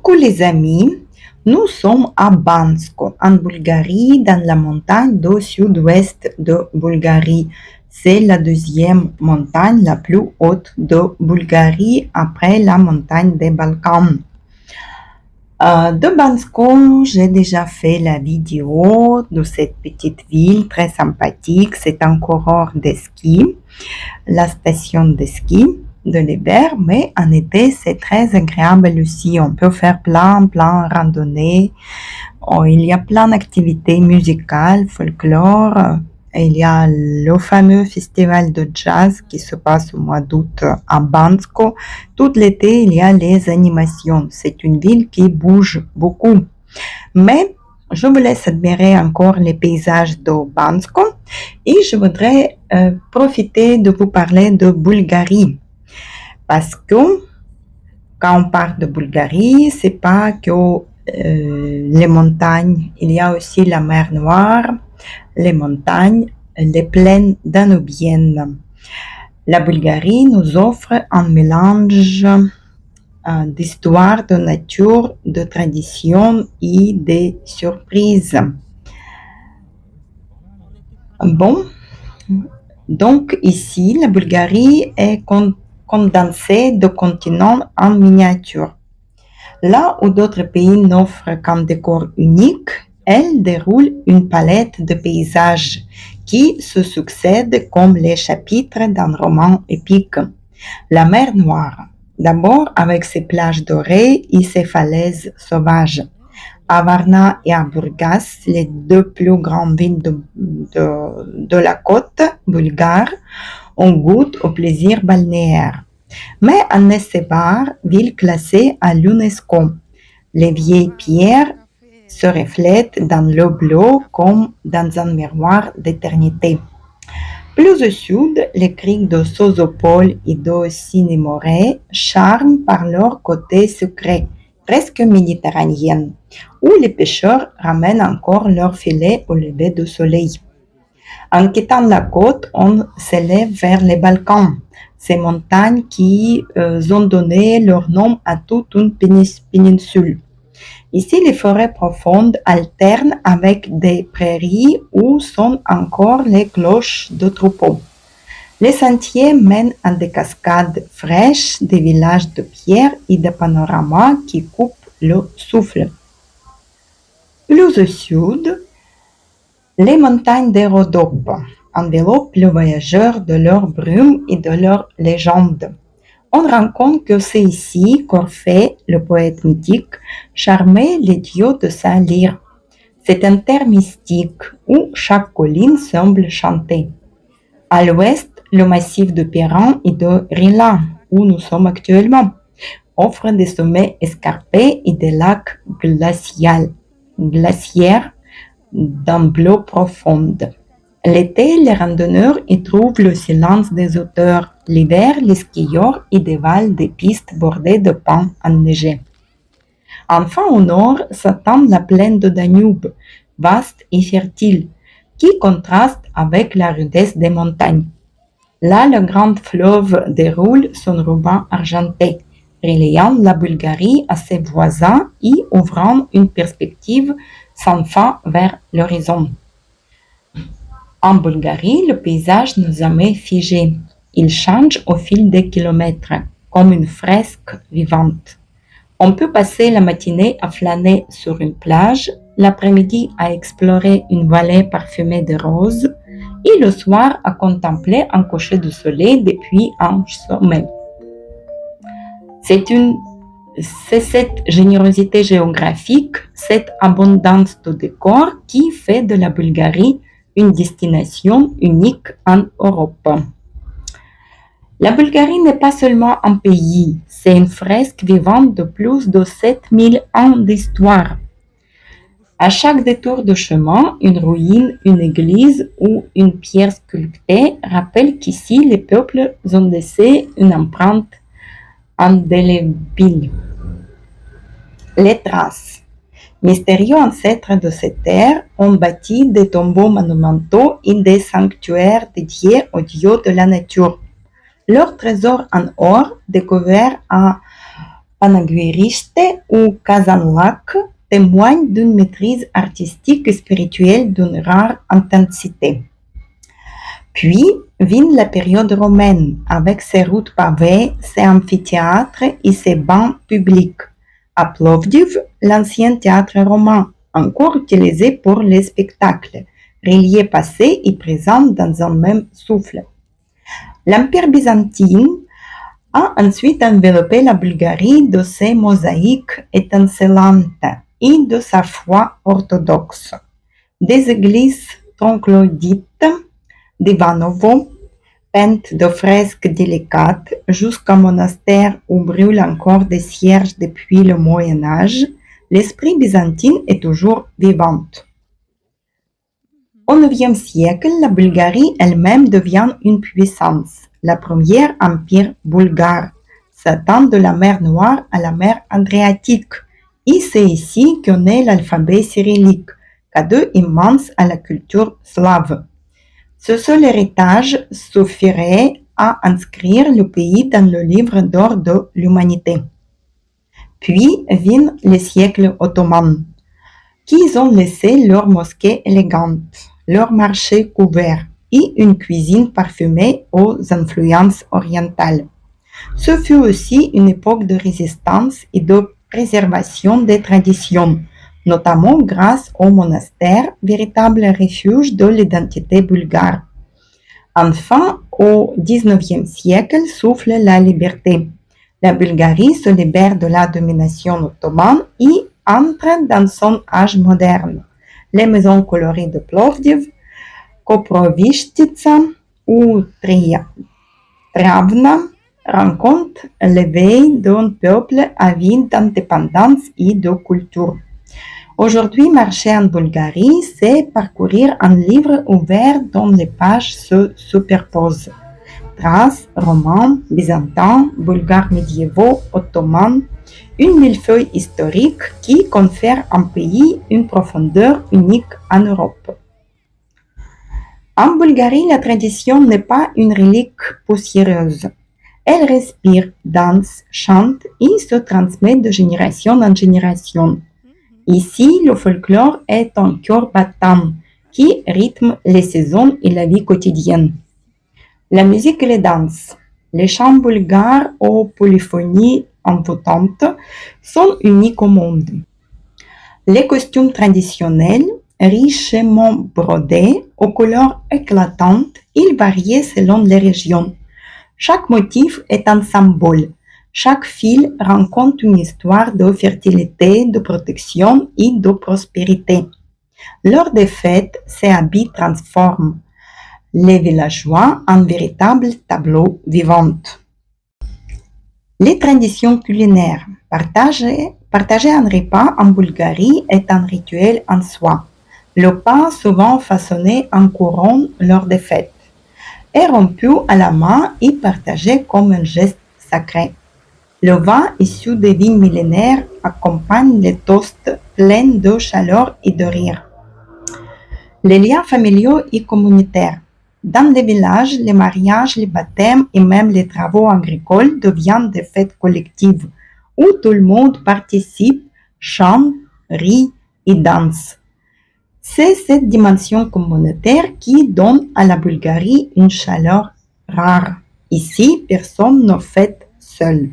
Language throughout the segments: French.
Coucou les amis, nous sommes à Bansko, en Bulgarie, dans la montagne du sud-ouest de Bulgarie. C'est la deuxième montagne la plus haute de Bulgarie après la montagne des Balkans. De Bansko, j'ai déjà fait la vidéo de cette petite ville très sympathique. C'est un coureur de ski, la station de ski de l'hiver, mais en été, c'est très agréable aussi. On peut faire plein de randonnées. Oh, il y a plein d'activités musicales, folklore. Il y a le fameux festival de jazz qui se passe au mois d'août à Bansko. Tout l'été, il y a les animations. C'est une ville qui bouge beaucoup. Mais je vous laisse admirer encore les paysages de Bansko et je voudrais profiter de vous parler de Bulgarie. Parce que quand on parle de Bulgarie, c'est pas que les montagnes, il y a aussi la mer Noire, les montagnes, les plaines danubiennes. La Bulgarie nous offre un mélange d'histoire, de nature, de tradition et de surprises. Bon, donc ici, la Bulgarie est condensée de continents en miniature. Là où d'autres pays n'offrent qu'un décor unique, elle déroule une palette de paysages qui se succèdent comme les chapitres d'un roman épique. La mer Noire, d'abord avec ses plages dorées et ses falaises sauvages. À Varna et à Burgas, les deux plus grandes villes de la côte bulgare, on goûte au plaisir balnéaire. Mais à Nessebar, ville classée à l'UNESCO, les vieilles pierres se reflètent dans l'eau bleue comme dans un miroir d'éternité. Plus au sud, les criques de Sozopol et de Sinemore charment par leur côté sucré, presque méditerranéen, où les pêcheurs ramènent encore leurs filets au lever du soleil. En quittant la côte, on s'élève vers les Balkans, ces montagnes qui ont donné leur nom à toute une péninsule. Ici, les forêts profondes alternent avec des prairies où sont encore les cloches de troupeaux. Les sentiers mènent à des cascades fraîches, des villages de pierre et des panoramas qui coupent le souffle. Plus au sud, les montagnes de Rhodope enveloppent le voyageur de leur brume et de leur légende. On rencontre que c'est ici qu'Orphée, le poète mythique, charmait les dieux de sa lyre. C'est un terre mystique où chaque colline semble chanter. À l'ouest, le massif de Piran et de Rila, où nous sommes actuellement, offre des sommets escarpés et des lacs glaciaires d'un bleu profond. L'été, les randonneurs y trouvent le silence des hauteurs. L'hiver, les skieurs y dévalent des pistes bordées de pins enneigés. Enfin, au nord, s'attend la plaine de Danube, vaste et fertile, qui contraste avec la rudesse des montagnes. Là, le grand fleuve déroule son ruban argenté, relayant la Bulgarie à ses voisins et ouvrant une perspective sans fin vers l'horizon. En Bulgarie, le paysage n'est jamais figé. Il change au fil des kilomètres, comme une fresque vivante. On peut passer la matinée à flâner sur une plage, l'après-midi à explorer une vallée parfumée de roses et le soir à contempler un coucher de soleil depuis un sommet. C'est cette générosité géographique, cette abondance de décors qui fait de la Bulgarie une destination unique en Europe. La Bulgarie n'est pas seulement un pays, c'est une fresque vivante de plus de 7000 ans d'histoire. À chaque détour de chemin, une ruine, une église ou une pierre sculptée rappelle qu'ici les peuples ont laissé une empreinte indélébile. Les traces. Mystérieux ancêtres de cette terre ont bâti des tombeaux monumentaux et des sanctuaires dédiés aux dieux de la nature. Leur trésor en or, découvert à Panagyuriste ou Kazanlak témoignent d'une maîtrise artistique et spirituelle d'une rare intensité. Puis vient la période romaine, avec ses routes pavées, ses amphithéâtres et ses bancs publics. À Plovdiv, l'ancien théâtre romain, encore utilisé pour les spectacles, relié passé et présent dans un même souffle. L'Empire byzantin a ensuite enveloppé la Bulgarie de ses mosaïques étincelantes et de sa foi orthodoxe. Des églises troglodytes d'Ivanovo, peintes de fresques délicates, jusqu'au monastère où brûlent encore des cierges depuis le Moyen Âge, l'esprit byzantin est toujours vivant. Au IXe siècle, la Bulgarie elle-même devient une puissance, la première empire bulgare, s'étend de la mer Noire à la mer Adriatique, et c'est ici que naît l'alphabet cyrillique, cadeau immense à la culture slave. Ce seul héritage suffirait à inscrire le pays dans le livre d'or de l'humanité. Puis viennent les siècles ottomans, qui ont laissé leurs mosquées élégantes, leurs marchés couverts et une cuisine parfumée aux influences orientales. Ce fut aussi une époque de résistance et de préservation des traditions, notamment grâce au monastère, véritable refuge de l'identité bulgare. Enfin, au XIXe siècle souffle la liberté. La Bulgarie se libère de la domination ottomane et entre dans son âge moderne. Les maisons colorées de Plovdiv, Koprovitchica ou Travna racontent l'éveil d'un peuple avide d'indépendance et de culture. Aujourd'hui, marcher en Bulgarie, c'est parcourir un livre ouvert dont les pages se superposent. Thraces, romans, byzantins, bulgares médiévaux, ottomans, une millefeuille historique qui confère un pays une profondeur unique en Europe. En Bulgarie, la tradition n'est pas une relique poussiéreuse. Elle respire, danse, chante et se transmet de génération en génération. Ici, le folklore est un cœur battant qui rythme les saisons et la vie quotidienne. La musique et les danses, les chants bulgares aux polyphonies envoûtantes sont uniques au monde. Les costumes traditionnels, richement brodés, aux couleurs éclatantes, ils varient selon les régions. Chaque motif est un symbole. Chaque fil raconte une histoire de fertilité, de protection et de prospérité. Lors des fêtes, ces habits transforment les villageois en véritables tableaux vivants. Les traditions culinaires. Partager un repas en Bulgarie est un rituel en soi. Le pain, souvent façonné en couronne lors des fêtes, est rompu à la main et partagé comme un geste sacré. Le vin issu des vignes millénaires accompagne les toasts pleins de chaleur et de rire. Les liens familiaux et communautaires. Dans les villages, les mariages, les baptêmes et même les travaux agricoles deviennent des fêtes collectives où tout le monde participe, chante, rit et danse. C'est cette dimension communautaire qui donne à la Bulgarie une chaleur rare. Ici, personne ne fête seul.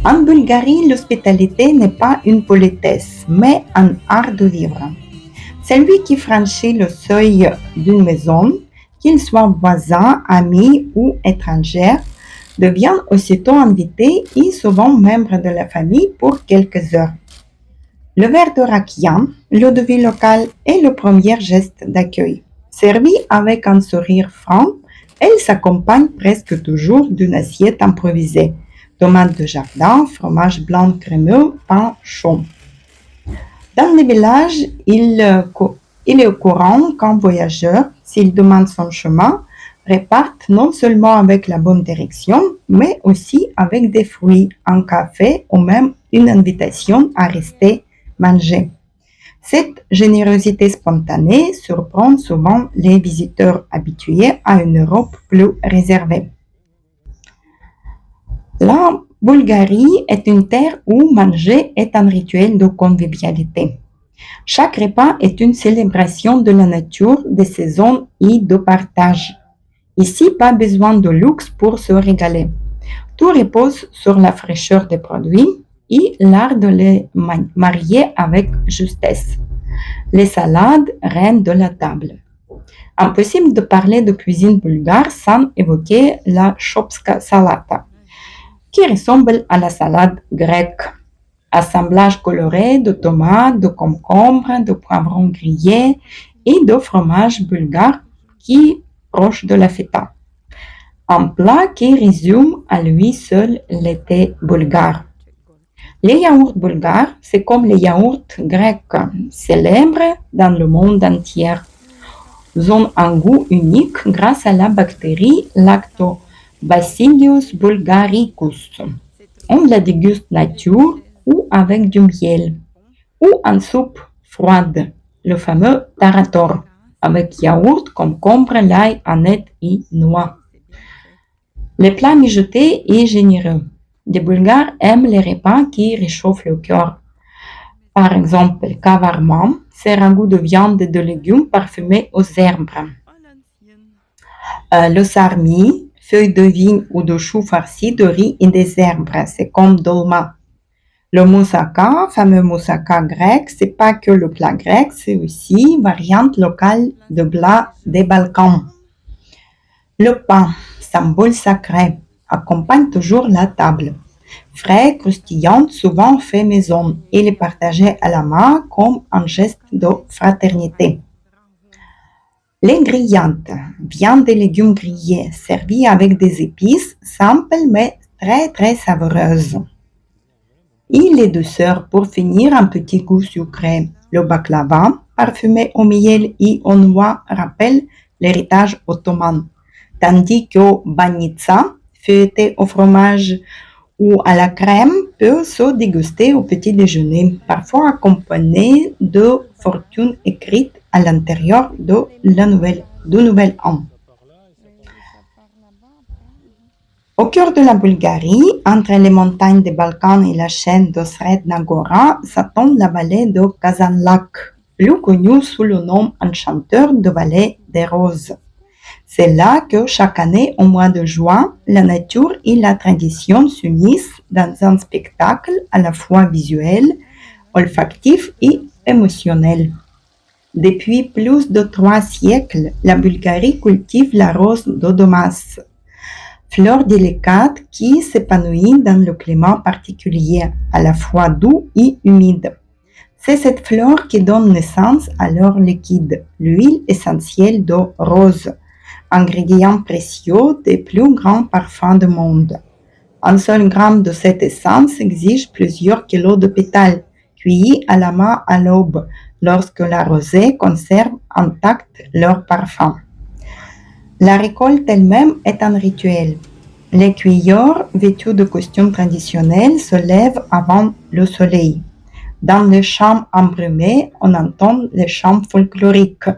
En Bulgarie, l'hospitalité n'est pas une politesse, mais un art de vivre. Celui qui franchit le seuil d'une maison, qu'il soit voisin, ami ou étranger, devient aussitôt invité et souvent membre de la famille pour quelques heures. Le verre de rakia, l'eau de vie locale, est le premier geste d'accueil. Servi avec un sourire franc, elle s'accompagne presque toujours d'une assiette improvisée. Tomates de jardin, fromage blanc crémeux, pain chaud. Dans les villages, il Il est au courant qu'un voyageur, s'il demande son chemin, reparte non seulement avec la bonne direction, mais aussi avec des fruits, un café ou même une invitation à rester manger. Cette générosité spontanée surprend souvent les visiteurs habitués à une Europe plus réservée. La Bulgarie est une terre où manger est un rituel de convivialité. Chaque repas est une célébration de la nature, des saisons et de partage. Ici, pas besoin de luxe pour se régaler. Tout repose sur la fraîcheur des produits et l'art de les marier avec justesse. Les salades reines de la table. Impossible de parler de cuisine bulgare sans évoquer la shopska salata, qui ressemble à la salade grecque. Assemblage coloré de tomates, de concombres, de poivrons grillés et de fromage bulgare qui est proche de la feta. Un plat qui résume à lui seul l'été bulgare. Les yaourts bulgares, c'est comme les yaourts grecs, célèbres dans le monde entier. Ils ont un goût unique grâce à la bactérie Lactobacillus bulgaricus. On la déguste nature ou avec du miel, ou en soupe froide, le fameux tarator, avec yaourt, concombre, l'ail, aneth et noix. Le plat mijoté est généreux. Les Bulgares aiment les repas qui réchauffent le cœur. Par exemple, kavarman, c'est un goût de viande et de légumes parfumés aux herbes. Le sarmi, feuilles de vigne ou de choux farcis de riz et des herbes, c'est comme dolma. Le moussaka, fameux moussaka grec, c'est pas que le plat grec, c'est aussi variante locale de plat des Balkans. Le pain, symbole sacré, accompagne toujours la table. Frais, croustillant, souvent fait maison. Il est partagé à la main comme un geste de fraternité. Les grillantes, viande et légumes grillés, servis avec des épices simples mais très très savoureuses. Et les douceurs pour finir un petit goût sucré. Le baklava, parfumé au miel et aux noix, rappelle l'héritage ottoman. Tandis que banitsa, feuilleté au fromage ou à la crème, peut se déguster au petit déjeuner, parfois accompagné de fortunes écrites à l'intérieur de du nouvel an. Au cœur de la Bulgarie, entre les montagnes des Balkans et la chaîne de Sredna Gora, s'attend la vallée de Kazanlak, plus connue sous le nom enchanteur de vallée des roses. C'est là que chaque année, au mois de juin, la nature et la tradition s'unissent dans un spectacle à la fois visuel, olfactif et émotionnel. Depuis plus de 3 siècles, la Bulgarie cultive la rose d'Odomas, fleur délicate qui s'épanouit dans le climat particulier, à la fois doux et humide. C'est cette fleur qui donne naissance à l'or liquide, l'huile essentielle de rose, ingrédient précieux des plus grands parfums du monde. Un seul gramme de cette essence exige plusieurs kilos de pétales, cueillis à la main à l'aube, lorsque la rosée conserve intact leur parfum. La récolte elle-même est un rituel. Les cueilleurs, vêtus de costumes traditionnels, se lèvent avant le soleil. Dans les champs embrumés, on entend les chants folkloriques,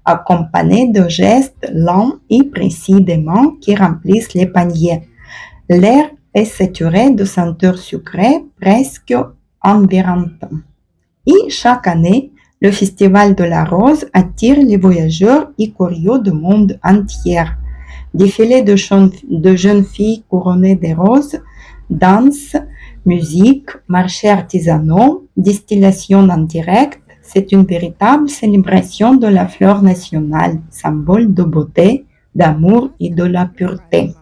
accompagnés de gestes lents et précis des mains qui remplissent les paniers. L'air est saturé de senteurs sucrées presque environnantes. Et chaque année, le Festival de la Rose attire les voyageurs et curieux du monde entier. Défilés de jeunes filles couronnées de roses, danse, musique, marchés artisanaux, distillation en direct, c'est une véritable célébration de la fleur nationale, symbole de beauté, d'amour et de la pureté.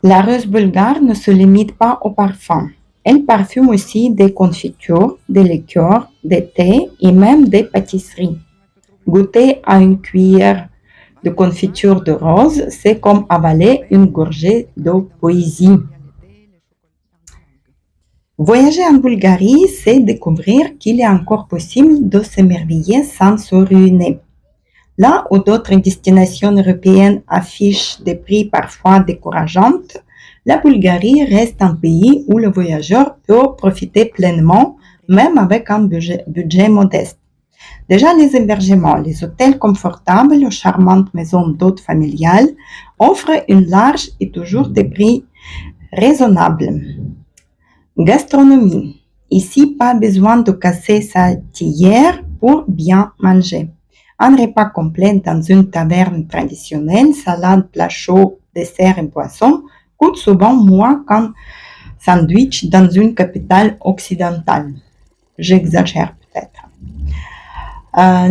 La rose bulgare ne se limite pas au parfum. Elle parfume aussi des confitures, des liqueurs, des thés et même des pâtisseries. Goûter à une cuillère de confiture de rose, c'est comme avaler une gorgée de poésie. Voyager en Bulgarie, c'est découvrir qu'il est encore possible de s'émerveiller sans se ruiner. Là où d'autres destinations européennes affichent des prix parfois décourageants, la Bulgarie reste un pays où le voyageur peut profiter pleinement, même avec un budget modeste. Déjà, les hébergements, les hôtels confortables, les charmantes maisons d'hôtes familiales offrent une large et toujours des prix raisonnables. Gastronomie. Ici, pas besoin de casser sa tillère pour bien manger. Un repas complet dans une taverne traditionnelle, salade, plat chaud, dessert et boisson, coûte souvent moins qu'un sandwich dans une capitale occidentale. J'exagère peut-être.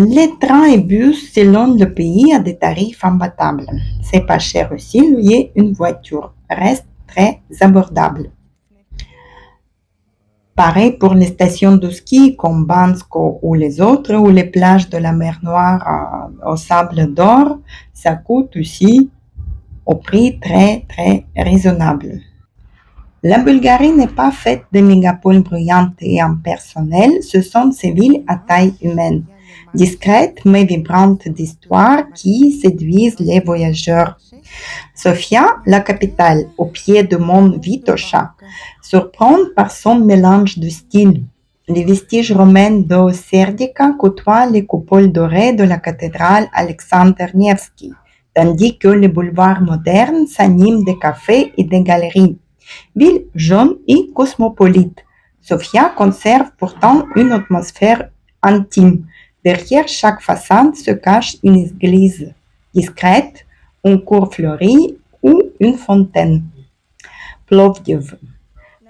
Les trains et bus selon le pays à des tarifs imbattables. C'est pas cher aussi, louer une voiture reste très abordable. Pareil pour les stations de ski comme Bansko ou les autres, ou les plages de la mer Noire au sable d'or, ça coûte aussi au prix très très raisonnable. La Bulgarie n'est pas faite de mégapoles bruyantes et impersonnelles, ce sont ces villes à taille humaine, discrètes mais vibrantes d'histoire qui séduisent les voyageurs. Sofia, la capitale, au pied du mont Vitosha, surprend par son mélange de styles. Les vestiges romains de Serdica côtoient les coupoles dorées de la cathédrale Alexander Nevsky, tandis que les boulevards modernes s'animent de cafés et de galeries. Ville jeune et cosmopolite, Sofia conserve pourtant une atmosphère intime. Derrière chaque façade se cache une église discrète, une cour fleurie ou une fontaine. Plovdiv,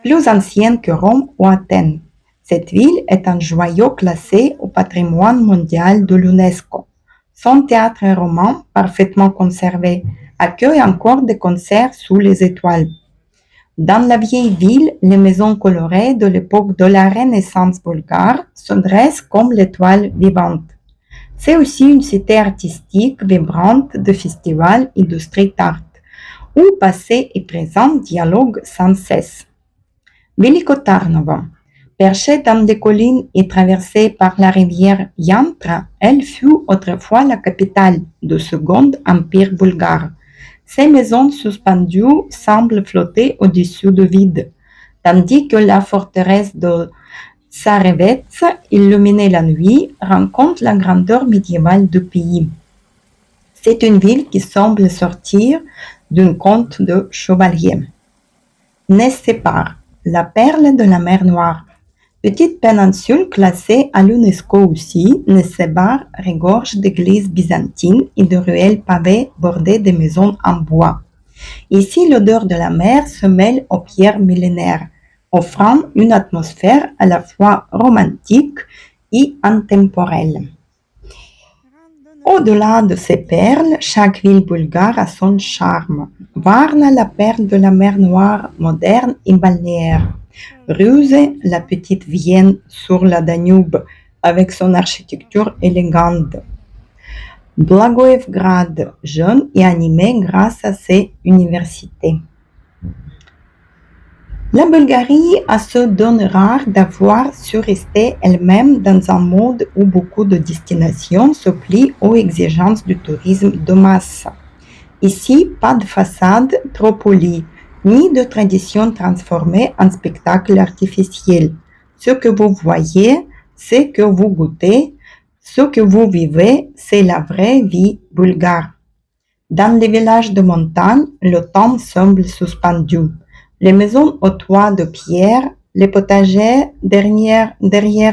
plus ancienne que Rome ou Athènes. Cette ville est un joyau classé au patrimoine mondial de l'UNESCO. Son théâtre roman, parfaitement conservé, accueille encore des concerts sous les étoiles. Dans la vieille ville, les maisons colorées de l'époque de la Renaissance bulgare se dressent comme l'étoile vivante. C'est aussi une cité artistique vibrante de festivals et de street art, où passé et présent dialoguent sans cesse. Veliko Tarnovo, perchée dans des collines et traversée par la rivière Yantra, elle fut autrefois la capitale du Second Empire bulgare. Ces maisons suspendues semblent flotter au-dessus du vide, tandis que la forteresse de Tsarevets, illuminée la nuit, rencontre la grandeur médiévale du pays. C'est une ville qui semble sortir d'un conte de chevalier. Nesépar, la perle de la mer Noire. Petite péninsule classée à l'UNESCO aussi, Nesépar regorge d'églises byzantines et de ruelles pavées bordées de maisons en bois. Ici, l'odeur de la mer se mêle aux pierres millénaires, offrant une atmosphère à la fois romantique et intemporelle. Au-delà de ces perles, chaque ville bulgare a son charme. Varna, la perle de la mer Noire moderne et balnéaire. Ruse, la petite Vienne sur la Danube, avec son architecture élégante. Blagoevgrad, jeune et animé grâce à ses universités. La Bulgarie a ce don rare d'avoir su rester elle-même dans un monde où beaucoup de destinations se plient aux exigences du tourisme de masse. Ici, pas de façade trop polie, ni de tradition transformée en spectacle artificiel. Ce que vous voyez, c'est que vous goûtez, ce que vous vivez, c'est la vraie vie bulgare. Dans les villages de montagne, le temps semble suspendu. Les maisons aux toits de pierre, les potagers derrière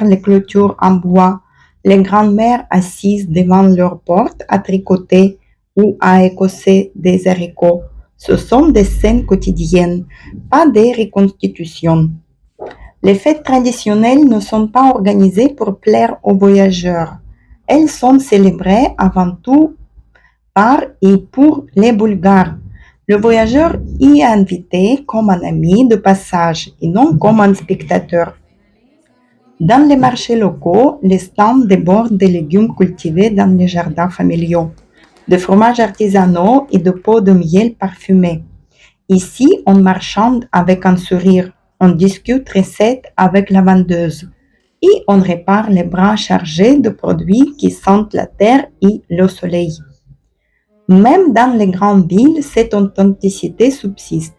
les clôtures en bois, les grandes-mères assises devant leurs portes à tricoter ou à écosser des haricots. Ce sont des scènes quotidiennes, pas des reconstitutions. Les fêtes traditionnelles ne sont pas organisées pour plaire aux voyageurs. Elles sont célébrées avant tout par et pour les Bulgares. Le voyageur y est invité comme un ami de passage et non comme un spectateur. Dans les marchés locaux, les stands débordent des légumes cultivés dans les jardins familiaux, de fromages artisanaux et de pots de miel parfumés. Ici, on marchande avec un sourire. On discute recettes avec la vendeuse et on répare les bras chargés de produits qui sentent la terre et le soleil. Même dans les grandes villes, cette authenticité subsiste.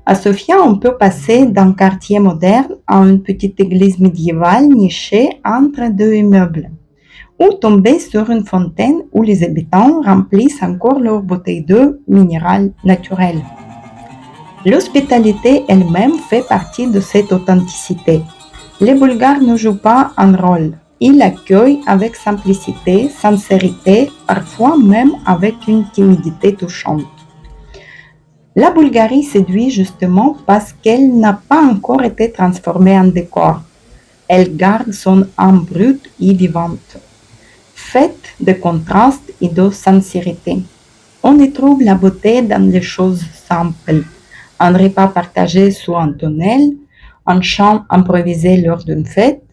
À Sofia, on peut passer d'un quartier moderne à une petite église médiévale nichée entre deux immeubles, ou tomber sur une fontaine où les habitants remplissent encore leurs bouteilles d'eau minérale naturelle. L'hospitalité elle-même fait partie de cette authenticité. Les Bulgares ne jouent pas un rôle. Ils accueillent avec simplicité, sincérité, parfois même avec une timidité touchante. La Bulgarie séduit justement parce qu'elle n'a pas encore été transformée en décor. Elle garde son âme brute et vivante, faite de contrastes et de sincérité. On y trouve la beauté dans les choses simples. Un repas partagé sous un tonnel, un chant improvisé lors d'une fête,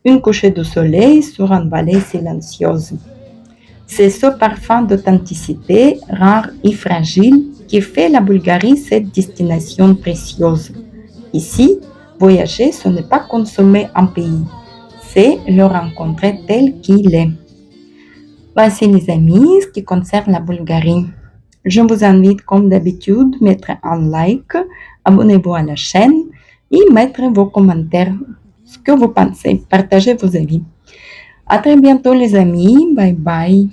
une couchée de soleil sur une vallée silencieuse. C'est ce parfum d'authenticité, rare et fragile, qui fait la Bulgarie cette destination précieuse. Ici, voyager, ce n'est pas consommer un pays, c'est le rencontrer tel qu'il est. Voici les amis, ce qui concerne la Bulgarie. Je vous invite comme d'habitude, mettre un like, abonnez-vous à la chaîne et mettre vos commentaires, ce que vous pensez, partagez vos avis. À très bientôt les amis, bye bye.